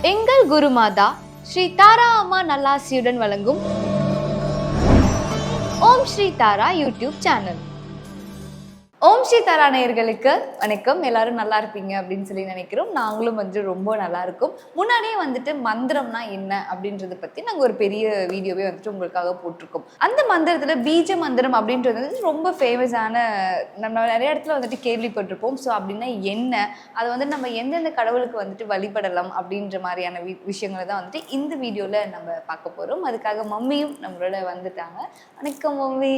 எங்கள் குருமாதா ஸ்ரீ தாரா அம்மா நல்லாசியுடன் வழங்கும் ஓம் ஸ்ரீ தாரா யூடியூப் சேனல். ஓம் ஸ்ரீ தாரா நேயர்களுக்கு வணக்கம். எல்லாரும் நல்லா இருப்பீங்க அப்படின்னு சொல்லி நினைக்கிறோம். நாங்களும் ரொம்ப நல்லா இருக்கும். முன்னாடியே மந்திரம்னா என்ன அப்படின்றத பத்தி நாங்கள் ஒரு பெரிய வீடியோவே உங்களுக்காக போட்டிருக்கோம். அந்த மந்திரத்துல பீஜ மந்திரம் அப்படின்றது ரொம்ப ஃபேமஸான, நம்ம நிறைய இடத்துல கேள்விப்பட்டிருப்போம். ஸோ அப்படின்னா என்ன, அதை நம்ம எந்தெந்த கடவுளுக்கு வழிபடலாம் அப்படின்ற மாதிரியான விஷயங்களை தான் இந்த வீடியோல நம்ம பார்க்க போறோம். அதுக்காக மம்மியும் நம்மளோட வந்துட்டாங்க. வணக்கம் மம்மி.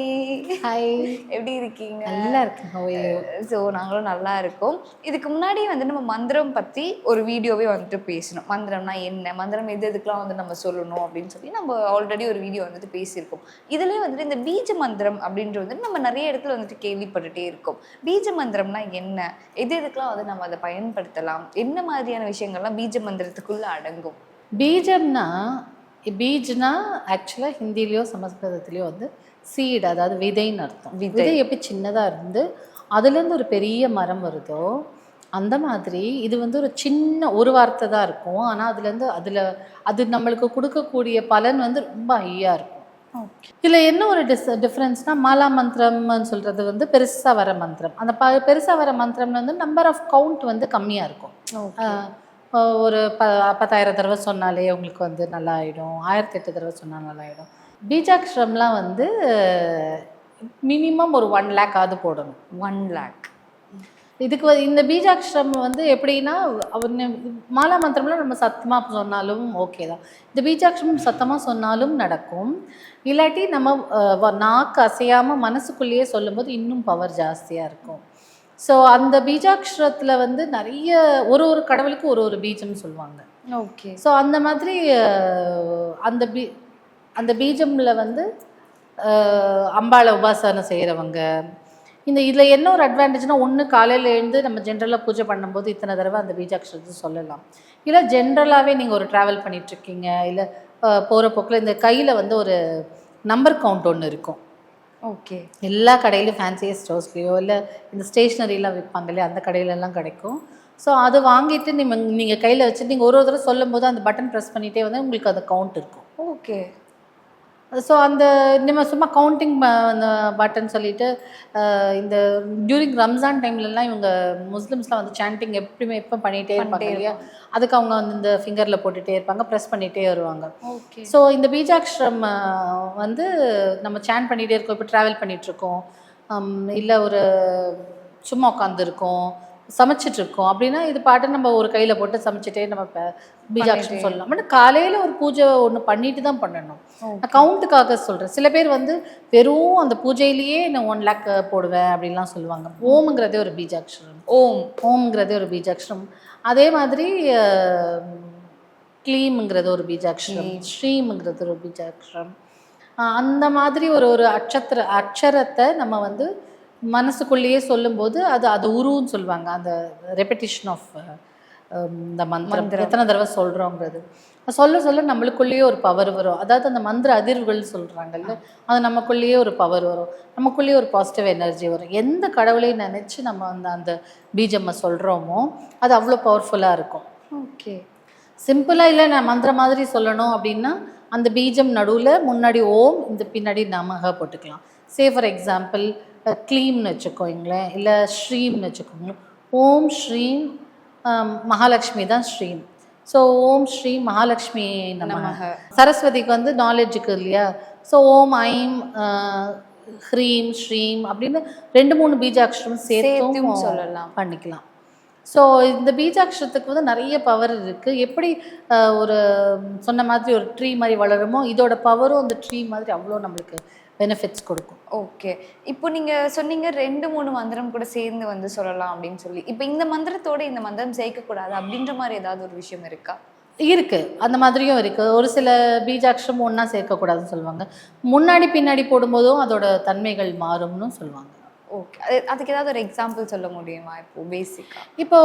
ஹாய், எப்படி இருக்கீங்க? நல்லா இருக்கு. ஸோ நாங்களும் நல்லா இருக்கோம். இதுக்கு முன்னாடி நம்ம மந்திரம் பற்றி ஒரு வீடியோவே பேசணும். மந்திரம்னா என்ன, மந்திரம் எதுக்கெல்லாம் நம்ம சொல்லணும் அப்படின்னு சொல்லி நம்ம ஆல்ரெடி ஒரு வீடியோ பேசியிருக்கோம். இதுலேயே இந்த பீஜ மந்திரம் அப்படின்றது நம்ம நிறைய இடத்துல கேள்விப்பட்டுட்டே இருக்கோம். பீஜ மந்திரம்னா என்ன, எதுக்கெல்லாம் நம்ம அதை பயன்படுத்தலாம், என்ன மாதிரியான விஷயங்கள்லாம் பீஜ மந்திரத்துக்குள்ள அடங்கும்? பீஜ்னா ஆக்சுவலாக ஹிந்திலேயோ சமஸ்கிருதத்துலேயோ சீட், அதாவது விதைன்னு அர்த்தம். விதை எப்படி சின்னதாக இருந்து அதுலேருந்து ஒரு பெரிய மரம் வருதோ அந்த மாதிரி இது ஒரு சின்ன ஒரு வார்த்தை தான் இருக்கும். ஆனால் அது நம்மளுக்கு கொடுக்கக்கூடிய பலன் ரொம்ப ஹையாக இருக்கும். இதில் என்ன ஒரு டிஃப்ரென்ஸ்னால், மாலா மந்திரம்னு சொல்கிறது பெருசாக வர மந்திரம். அந்த பெருசாக வர மந்திரம் நம்பர் ஆஃப் கவுண்ட் கம்மியாக இருக்கும். ஒரு 10,000 தடவை சொன்னாலே உங்களுக்கு நல்லா ஆகிடும். 1008 தடவை சொன்னால் நல்லா ஆகிடும். பீஜாட்சரம்லாம் மினிமம் ஒரு 1 lakh ஆகுது போடணும். 1 lakh. இதுக்கு இந்த பீஜாட்சரம் எப்படின்னா, மாலா மந்திரம்லாம் நம்ம சத்தமாக சொன்னாலும் ஓகே தான். இந்த பீஜாட்சரம் சத்தமாக சொன்னாலும் நடக்கும். இல்லாட்டி நம்ம நாக்கு அசையாமல் மனசுக்குள்ளேயே சொல்லும்போது இன்னும் பவர் ஜாஸ்தியாக இருக்கும். ஸோ அந்த பீஜாட்சரத்தில் நிறைய ஒரு கடவுளுக்கு ஒரு பீஜம்னு சொல்லுவாங்க. ஓகே. ஸோ அந்த மாதிரி அந்த பீஜமில் அம்பாளை உபாசனை செய்கிறவங்க, இதில் என்ன ஒரு அட்வான்டேஜ்னா, ஒன்று காலையில் எழுந்து நம்ம ஜென்ரலாக பூஜை பண்ணும்போது இத்தனை தடவை அந்த பீஜாட்சரத்தை சொல்லலாம். இல்லை ஜென்ரலாகவே நீங்கள் ஒரு ட்ராவல் பண்ணிகிட்ருக்கீங்க, இல்லை போகிற போக்கில் இந்த கையில் ஒரு நம்பர் கவுண்ட் ஒன்று இருக்கும். ஓகே. எல்லா கடையிலும் ஃபேன்சியஸ் ஸ்டோர்ஸ்லேயோ இல்லை இந்த ஸ்டேஷ்னரிலாம் விற்பாங்க இல்லையா, அந்த கடையிலெல்லாம் கிடைக்கும். ஸோ அதை வாங்கிட்டு நீங்கள் கையில் வச்சு நீங்கள் ஒரு தடவை சொல்லும் போது அந்த பட்டன் ப்ரெஸ் பண்ணிகிட்டே உங்களுக்கு அந்த கவுண்ட் இருக்கும். ஓகே. ஸோ அந்த நம்ம சும்மா கவுண்டிங் பட்டன் சொல்லிவிட்டு இந்த டியூரிங் ரம்ஜான் டைம்லலாம் இவங்க முஸ்லிம்ஸ்லாம் சாண்டிங் எப்போ பண்ணிகிட்டே இருப்பாங்க இல்லையா, அதுக்கு அவங்க இந்த ஃபிங்கரில் போட்டுகிட்டே இருப்பாங்க, ப்ரெஸ் பண்ணிகிட்டே வருவாங்க. ஓகே. ஸோ இந்த பீஜாட்சரம் நம்ம சாண்ட் பண்ணிகிட்டே இருக்கோம். இப்போ ட்ராவல் பண்ணிகிட்ருக்கோம், இல்லை ஒரு சும்மா உட்காந்துருக்கோம், சமைச்சிட்ருக்கோம் அப்படின்னா இது பாட்டு நம்ம ஒரு கையில் போட்டு சமைச்சிட்டே நம்ம பீஜாட்சரம் சொல்லலாம். பட் காலையில் ஒரு பூஜை ஒன்று பண்ணிட்டு தான் பண்ணணும். நான் கவுண்ட்டுக்காக சொல்கிறேன். சில பேர் வெறும் அந்த பூஜையிலேயே நான் 1 lakh போடுவேன் அப்படின்லாம் சொல்லுவாங்க. ஓம்ங்கிறதே ஒரு பீஜாட்சரம். ஓம்ங்கிறதே ஒரு பீஜாட்சரம். அதே மாதிரி க்ளீம்ங்கிறது ஒரு பீஜாட்சரம், ஸ்ரீம்ங்கிறது ஒரு பீஜாட்சரம். அந்த மாதிரி ஒரு அக்ஷரத்தை நம்ம மனசுக்குள்ளேயே சொல்லும்போது அது உருன்னு சொல்லுவாங்க. அந்த ரெப்படிஷன் ஆஃப் இந்த மந்திரம் எத்தனை தடவை சொல்கிறோங்கிறது சொல்ல நம்மளுக்குள்ளேயே ஒரு பவர் வரும். அதாவது அந்த மந்திர அதிர்வுகள் சொல்கிறாங்கல்ல, அது நமக்குள்ளேயே ஒரு பவர் வரும், நமக்குள்ளேயே ஒரு பாசிட்டிவ் எனர்ஜி வரும். எந்த கடவுளையும் நினச்சி நம்ம அந்த பீஜம்மை சொல்கிறோமோ அது அவ்வளோ பவர்ஃபுல்லாக இருக்கும். ஓகே. சிம்பிளாக இல்லை நான் மந்திரம் மாதிரி சொல்லணும் அப்படின்னா, அந்த பீஜம் நடுவில் முன்னாடி ஓம், இந்த பின்னாடி நமக போட்டுக்கலாம். சே ஃபார் எக்ஸாம்பிள் க்ளீம்னு வச்சுக்கோங்களேன், இல்லை ஸ்ரீம்னு வச்சுக்கோங்க. ஓம் ஸ்ரீம் மகாலட்சுமி தான் ஸ்ரீம். ஸோ ஓம் ஸ்ரீ மகாலட்சுமி நமக. சரஸ்வதிக்கு நாலேஜுக்கு இல்லையா, ஸோ ஓம் ஐம் ஹ்ரீம் ஸ்ரீம் அப்படின்னு 2-3 பீஜாட்சரம் சேர்த்தும் சொல்லலாம், பண்ணிக்கலாம். ஸோ இந்த பீஜாட்சரத்துக்கு நிறைய பவர் இருக்குது. எப்படி ஒரு சொன்ன மாதிரி ஒரு ட்ரீ மாதிரி வளருமோ, இதோட பவரும் அந்த ட்ரீ மாதிரி அவ்வளோ நம்மளுக்கு பெனிஃபிட்ஸ் கொடுக்கும். ஓகே. இப்போ நீங்கள் சொன்னீங்க 2-3 மந்திரம் கூட சேர்ந்து சொல்லலாம் அப்படின்னு சொல்லி. இப்போ இந்த மந்திரத்தோட இந்த மந்திரம் சேர்க்கக்கூடாது அப்படின்ற மாதிரி ஏதாவது ஒரு விஷயம் இருக்கா? இருக்குது, அந்த மாதிரியும் இருக்குது. ஒரு சில பீஜாட்சரம் ஒன்றா சேர்க்கக்கூடாதுன்னு சொல்லுவாங்க. முன்னாடி பின்னாடி போடும்போதும் அதோட தன்மைகள் மாறும்னு சொல்லுவாங்க. ஓகே. அதுக்கு ஏதாவது ஒரு எக்ஸாம்பிள் சொல்ல முடியுமா? இப்போ பேசிக்காக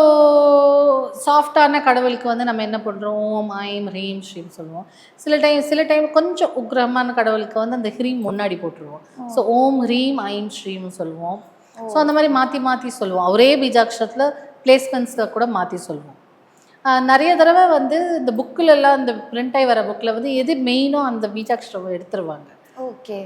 சாஃப்டான கடவுளுக்கு நம்ம என்ன பண்ணுறோம், ஓம் ஐம் ஹ்ரீம் ஸ்ரீம் சொல்லுவோம். சில டைம் கொஞ்சம் உக்ரமான கடவுளுக்கு அந்த ஹ்ரீம் முன்னாடி போட்டுருவோம். ஸோ ஓம் ஹ்ரீம் ஐம் ஸ்ரீம்னு சொல்லுவோம். ஸோ அந்த மாதிரி மாற்றி மாற்றி சொல்லுவோம். ஒரே பீஜாட்சரத்தில் பிளேஸ்மெண்ட்ஸில் கூட மாற்றி சொல்லுவோம். நிறைய தடவை வந்து இந்த புக்கிலெல்லாம் இந்த பிரிண்ட் ஆகி வர புக்கில் வந்து எது மெயினோ அந்த பீஜாட்சரம் எடுத்துருவாங்க. ஓகே.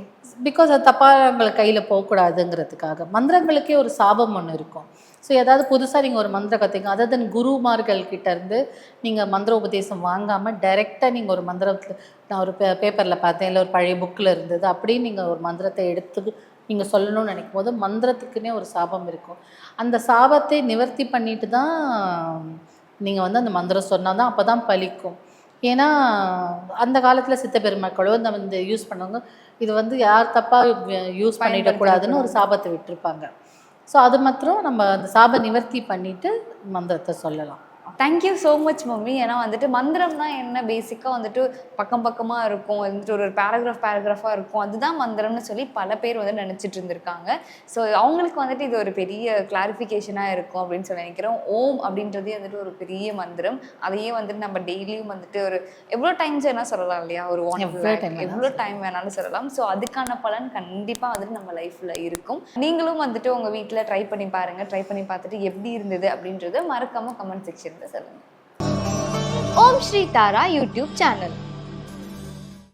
பிகாஸ் அது தப்பாக கையில் போகக்கூடாதுங்கிறதுக்காக. மந்திரங்களுக்கே ஒரு சாபம் ஒன்று இருக்கும். ஸோ ஏதாவது புதுசாக நீங்கள் ஒரு மந்திரம் கற்றுங்க, அதாவது குருமார்கள் கிட்டேருந்து நீங்கள் மந்திர உபதேசம் வாங்காமல் டைரெக்டாக நீங்கள் ஒரு மந்திரத்தில், நான் ஒரு பேப்பரில் பார்த்தேன், இல்லை ஒரு பழைய புக்கில் இருந்தது அப்படின்னு நீங்கள் ஒரு மந்திரத்தை எடுத்து நீங்கள் சொல்லணும்னு நினைக்கும் போது மந்திரத்துக்குன்னே ஒரு சாபம் இருக்கும். அந்த சாபத்தை நிவர்த்தி பண்ணிட்டு தான் நீங்கள் வந்து அந்த மந்திரம் சொன்னால் தான் அப்போ தான் பலிக்கும். ஏன்னா அந்த காலத்தில் சித்த பெருமக்களோ இந்த யூஸ் பண்ணவங்க இது வந்து யார் தப்பாக யூஸ் பண்ணிடக்கூடாதுன்னு ஒரு சாபத்தை விட்டுருப்பாங்க. ஸோ அது மாத்திரம் நம்ம அந்த சாப நிவர்த்தி பண்ணிவிட்டு மந்திரத்தை சொல்லலாம். Thank you so much mummy. ஏன்னா வந்துட்டு மந்திரம்னா என்ன, பேசிக்காக வந்துட்டு பக்கம் பக்கமாக இருக்கும், வந்துட்டு ஒரு பேராகிராஃபாக இருக்கும், அதுதான் மந்திரம்னு சொல்லி பல பேர் வந்து நினச்சிட்டு இருந்திருக்காங்க. ஸோ அவங்களுக்கு வந்துட்டு இது ஒரு பெரிய கிளாரிஃபிகேஷனாக இருக்கும் அப்படின்னு சொல்லி நினைக்கிறோம். ஓம் அப்படின்றதே வந்துட்டு ஒரு பெரிய மந்திரம். அதையே வந்துட்டு நம்ம டெய்லியும் வந்துட்டு ஒரு எவ்வளோ டைம்ஸ் வேணால் சொல்லலாம் இல்லையா, ஒரு எவ்வளோ டைம் வேணாலும் சொல்லலாம். ஸோ அதுக்கான பலன் கண்டிப்பாக வந்துட்டு நம்ம லைஃப்பில் இருக்கும். நீங்களும் வந்துட்டு உங்கள் வீட்டில் ட்ரை பண்ணி பாருங்கள். ட்ரை பண்ணி பார்த்துட்டு எப்படி இருந்தது அப்படின்றத மறக்காமல் கமெண்ட் செக்ஷனில் சொல்லுங்கள். ஓம் ஸ்ரீ தாரா யூடியூப் சேனல்.